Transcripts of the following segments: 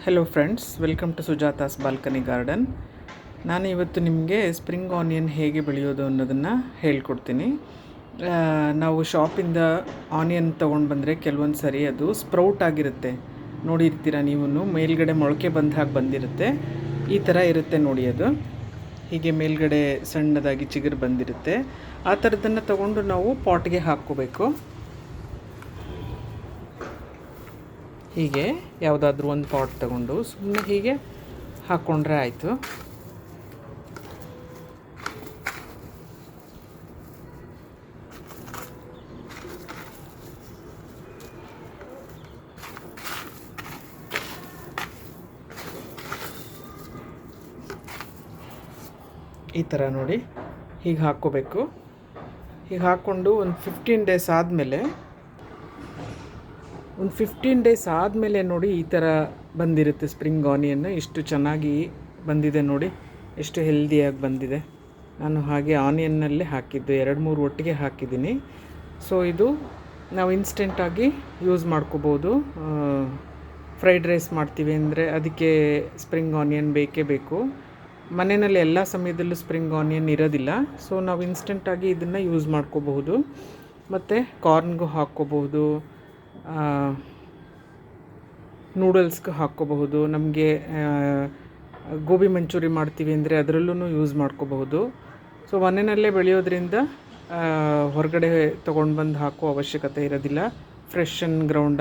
Hello friends, welcome to Sujata's balcony garden. ನಾನು ಇವತ್ತು ನಿಮಗೆ ಸ್ಪ್ರಿಂಗ್ ಆನಿಯನ್ ಹೇಗೆ ಬೆಳೆಯೋದು ಅನ್ನೋದನ್ನು ಹೇಳ್ಕೊಡ್ತೀನಿ. ನಾವು ಶಾಪಿಂದ ಆನಿಯನ್ ತೊಗೊಂಡು ಬಂದರೆ ಕೆಲವೊಂದು ಸರಿ ಅದು ಸ್ಪ್ರೌಟ್ ಆಗಿರುತ್ತೆ. ನೋಡಿರ್ತೀರ ನೀವು, ಮೇಲ್ಗಡೆ ಮೊಳಕೆ ಬಂದ ಹಾಗೆ ಬಂದಿರುತ್ತೆ. ಈ ಥರ ಇರುತ್ತೆ ನೋಡಿ, ಅದು ಹೀಗೆ ಮೇಲ್ಗಡೆ ಸಣ್ಣದಾಗಿ ಚಿಗುರು ಬಂದಿರುತ್ತೆ. ಆ ಥರದನ್ನು ತೊಗೊಂಡು ನಾವು ಪಾಟ್ಗೆ ಹಾಕ್ಕೋಬೇಕು. ಹೀಗೆ ಯಾವುದಾದ್ರೂ ಒಂದು ಪಾಟ್ ತಗೊಂಡು ಸುಮ್ಮನೆ ಹೀಗೆ ಹಾಕ್ಕೊಂಡ್ರೆ ಆಯಿತು. ಈ ಥರ ನೋಡಿ ಹೀಗೆ ಹಾಕ್ಕೋಬೇಕು. ಹೀಗೆ ಹಾಕ್ಕೊಂಡು ಒಂದು 15 ಡೇಸ್ ಆದಮೇಲೆ ನೋಡಿ ಈ ಥರ ಬಂದಿರುತ್ತೆ ಸ್ಪ್ರಿಂಗ್ ಆನಿಯನ್ನು. ಇಷ್ಟು ಚೆನ್ನಾಗಿ ಬಂದಿದೆ ನೋಡಿ, ಎಷ್ಟು ಹೆಲ್ದಿಯಾಗಿ ಬಂದಿದೆ. ನಾನು ಹಾಗೆ ಆನಿಯನ್ನಲ್ಲೇ ಹಾಕಿದ್ದು 2-3 ಒಟ್ಟಿಗೆ ಹಾಕಿದ್ದೀನಿ. ಸೊ ಇದು ನಾವು ಇನ್ಸ್ಟೆಂಟಾಗಿ ಯೂಸ್ ಮಾಡ್ಕೋಬೋದು. ಫ್ರೈಡ್ ರೈಸ್ ಮಾಡ್ತೀವಿ ಅಂದರೆ ಅದಕ್ಕೆ ಸ್ಪ್ರಿಂಗ್ ಆನಿಯನ್ ಬೇಕೇ ಬೇಕು. ಮನೆಯಲ್ಲಿ ಎಲ್ಲ ಸಮಯದಲ್ಲೂ ಸ್ಪ್ರಿಂಗ್ ಆನಿಯನ್ ಇರೋದಿಲ್ಲ. ಸೊ ನಾವು ಇನ್ಸ್ಟೆಂಟಾಗಿ ಇದನ್ನು ಯೂಸ್ ಮಾಡ್ಕೋಬಹುದು. ಮತ್ತು ಕಾರ್ನ್ಗೂ ಹಾಕ್ಕೋಬಹುದು, ನೂಡಲ್ಸ್ಗೆ ಹಾಕ್ಕೋಬಹುದು. ನಮಗೆ ಗೋಬಿ ಮಂಚೂರಿ ಮಾಡ್ತೀವಿ ಅಂದರೆ ಅದರಲ್ಲೂ ಯೂಸ್ ಮಾಡ್ಕೋಬಹುದು. ಸೊ ಮನೆಯಲ್ಲೇ ಬೆಳೆಯೋದ್ರಿಂದ ಹೊರಗಡೆ ತೊಗೊಂಡು ಬಂದು ಹಾಕೋ ಅವಶ್ಯಕತೆ ಇರೋದಿಲ್ಲ. ಫ್ರೆಶ್ ಆ್ಯಂಡ್ ಗ್ರೌಂಡ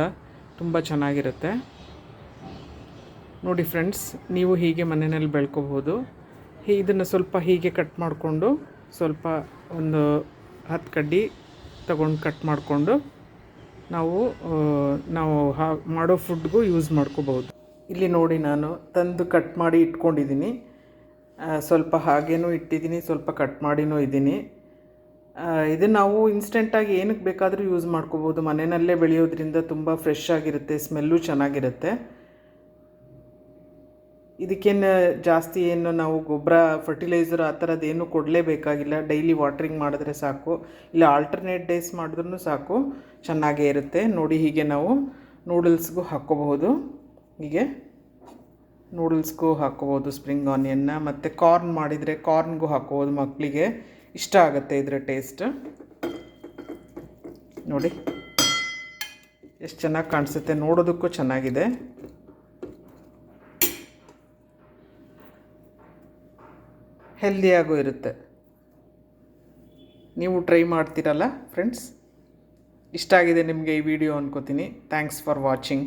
ತುಂಬ ಚೆನ್ನಾಗಿರುತ್ತೆ ನೋಡಿ ಫ್ರೆಂಡ್ಸ್. ನೀವು ಹೀಗೆ ಮನೆಯಲ್ಲಿ ಬೆಳ್ಕೋಬಹುದು. ಇದನ್ನು ಸ್ವಲ್ಪ ಹೀಗೆ ಕಟ್ ಮಾಡಿಕೊಂಡು, ಸ್ವಲ್ಪ ಒಂದು 10 ಕಡ್ಡಿ ತಗೊಂಡು ಕಟ್ ಮಾಡಿಕೊಂಡು ನಾವು ಮಾಡೋ ಫುಡ್ಗೂ ಯೂಸ್ ಮಾಡ್ಕೋಬಹುದು. ಇಲ್ಲಿ ನೋಡಿ, ನಾನು ತಂದು ಕಟ್ ಮಾಡಿ ಇಟ್ಕೊಂಡಿದ್ದೀನಿ. ಸ್ವಲ್ಪ ಹಾಗೇನೂ ಇಟ್ಟಿದ್ದೀನಿ, ಸ್ವಲ್ಪ ಕಟ್ ಮಾಡಿನೂ ಇದ್ದೀನಿ. ಇದನ್ನು ನಾವು ಇನ್ಸ್ಟೆಂಟಾಗಿ ಏನಕ್ಕೆ ಬೇಕಾದರೂ ಯೂಸ್ ಮಾಡ್ಕೋಬೋದು. ಮನೆಯಲ್ಲೇ ಬೆಳೆಯೋದ್ರಿಂದ ತುಂಬ ಫ್ರೆಶ್ ಆಗಿರುತ್ತೆ, ಸ್ಮೆಲ್ಲು ಚೆನ್ನಾಗಿರುತ್ತೆ. ಇದಕ್ಕೇನು ಜಾಸ್ತಿ ಏನು ನಾವು ಗೊಬ್ಬರ, ಫರ್ಟಿಲೈಸರ್ ಆ ಥರದ್ದೇನು ಕೊಡಲೇಬೇಕಾಗಿಲ್ಲ. ಡೈಲಿ ವಾಟ್ರಿಂಗ್ ಮಾಡಿದ್ರೆ ಸಾಕು, ಇಲ್ಲ ಆಲ್ಟರ್ನೇಟ್ ಡೇಸ್ ಮಾಡಿದ್ರೂ ಸಾಕು, ಚೆನ್ನಾಗೇ ಇರುತ್ತೆ ನೋಡಿ. ಹೀಗೆ ನಾವು ನೂಡಲ್ಸ್ಗೂ ಹಾಕ್ಕೋಬಹುದು. ಹೀಗೆ ನೂಡಲ್ಸ್ಗೂ ಹಾಕ್ಕೋಬೋದು ಸ್ಪ್ರಿಂಗ್ ಆನಿಯನ್ನ. ಮತ್ತು ಕಾರ್ನ್ ಮಾಡಿದರೆ ಕಾರ್ನ್ಗೂ ಹಾಕ್ಕೋಬೋದು. ಮಕ್ಕಳಿಗೆ ಇಷ್ಟ ಆಗುತ್ತೆ ಇದರ ಟೇಸ್ಟ್ ನೋಡಿ. ಎಷ್ಟು ಚೆನ್ನಾಗಿ ಕಾಣಿಸುತ್ತೆ, ನೋಡೋದಕ್ಕೂ ಚೆನ್ನಾಗಿದೆ. ಹೆಲ್ದಿಯಾಗೂ ಇರುತ್ತೆ. ನೀವು ಟ್ರೈ ಮಾಡ್ತೀರಲ್ಲ ಫ್ರೆಂಡ್ಸ್? ಇಷ್ಟ ಆಗಿದೆ ನಿಮಗೆ ಈ ವಿಡಿಯೋ ಅನ್ಕೋತೀನಿ. Thanks for watching.